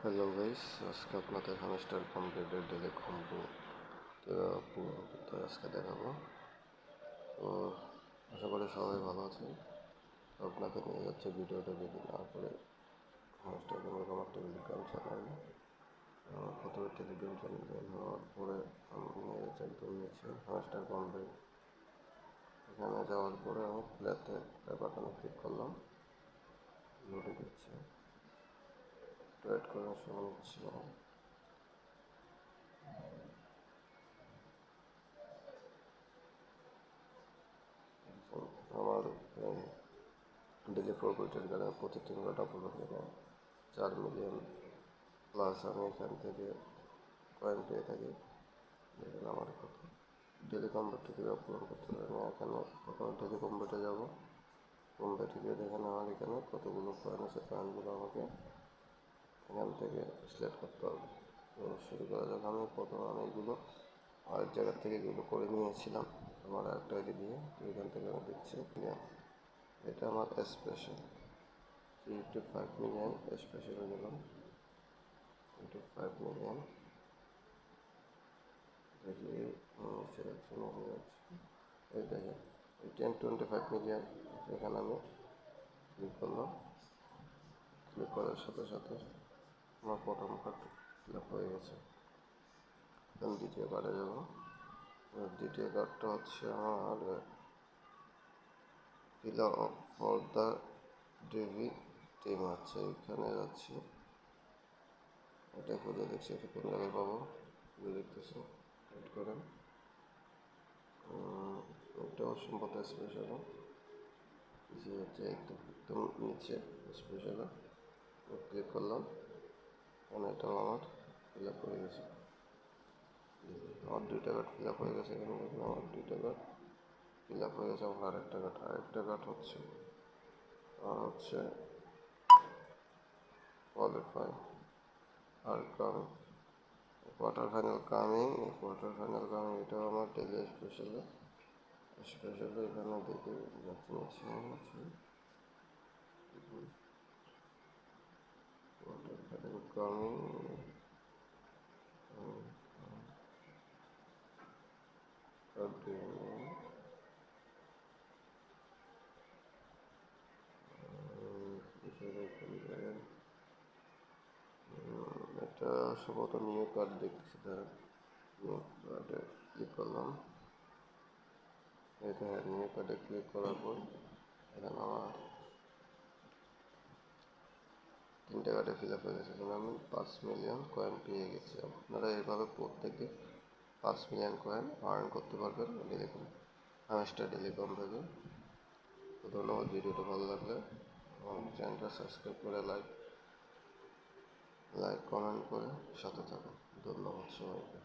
Hello guys, আজকে আপনাদের hamster কমপ্লিটের daily combo পুরো করতে আজকে দেখাবো। তো আশা করি সবাই ভালো আছেন। আপনাদের নিয়ে যাচ্ছে ভিডিওটা বেশি না করে হ্যামস্টার এরকম একটা টেলিগ্রাম চ্যানেল, প্রথমে টেলিগ্রাম চ্যানেল জয়েন হওয়ার পরে আমি নিয়ে যাচ্ছি একদম নিচে হ্যামস্টার কমপ্লিট। এখানে যাওয়ার পরে আমি প্লেতে বাটনে ক্লিক করলাম, লোডে দিচ্ছে, ওয়েট করার সময় নিচ্ছে। আমার ডেলি প্রপার্টির কারণে প্রতিটি মিনিট আপলোড করে 4 মিলিয়ন প্লাস আমি এখান থেকে কয়েন পেয়ে থাকি। দেখুন আমার কত ডেলি কম্পিউটার থেকে আপলোড করতে পারি। আমি এখানে প্রথমে ডেলি কম্পিউটারে যাবো, কম্পিউটার গিয়ে দেখেন আমার এখানে কতগুলো কয়েন আছে। কয়েনগুলো আমাকে এখান থেকে সিলেক্ট করতে হবে। শুরু করা যাক। আমি প্রথমে অনেকগুলো আরেক জায়গার থেকে এগুলো করে নিয়েছিলাম আমার একটা আইডি দিয়ে। তো এখান থেকে আমি দিচ্ছি, এটা আমার স্পেশাল 3 to 5 মিলিয়ন স্পেশালে গেলাম। 5 মিলিয়ন দেখি সিলেকশন হয়ে যাচ্ছে। এই দেখেন এই 10-25 মিলিয়ন, এখানে আমি ক্লিক করলাম। ক্লিক করার সাথে সাথে আমার প্রথম কার্ড ফিল আপ হয়ে গেছে। এখন দ্বিতীয় কার্ডে যাব। দ্বিতীয় কার্ডটা হচ্ছে আমার ফিল আপ ফর দ্য ডেভি টিম আছে, এখানে যাচ্ছি। এটা খুঁজে দেখছি এটা কোন জায়গায় পাবো, খুঁজে দেখতেছি, ওয়েট করেন। এটা অসম্ভবত স্পেশাল যে হচ্ছে একদম নিচে স্পেশাল ক্লিক করলাম, কারণ এটাও আমার ফিল আপ হয়ে গেছে। আমার 2টা কার্ড ফিল আপ হয়ে গেছে। এখানে দেখুন আমার 2টা কার্ড ফিল আপ হয়ে গেছে। আমার আরেকটা কার্ড হচ্ছে qualify are coming, quarter final coming. এটাও আমার ডেলি স্পেশালে এখানে দেখে যাচ্ছে কোয়ার্টার ফাইনাল কামিং। এটা সম্ভবত নিউ কার্ড দেখতেছি, তার নিউ কার্ডে ক্লিক করলাম। এটা নিউ কার্ডে ক্লিক করার পর এখানে আমার 3টা কার্ডে ফিল আপ হয়ে গেছে। এখানে আমি 5 মিলিয়ন কয়েন পেয়ে গেছি। আপনারা এইভাবে প্রত্যেকে 5 মিলিয়ন কয়েন আর্ন করতে পারবেন দেখুন হ্যামস্টার টেলিকম থেকে। তো ধন্যবাদ। ভিডিওটা ভালো লাগলে আমার চ্যানেলটা সাবস্ক্রাইব করে লাইক কমেন্ট করে সাথে থাকুন। ধন্যবাদ সবাইকে।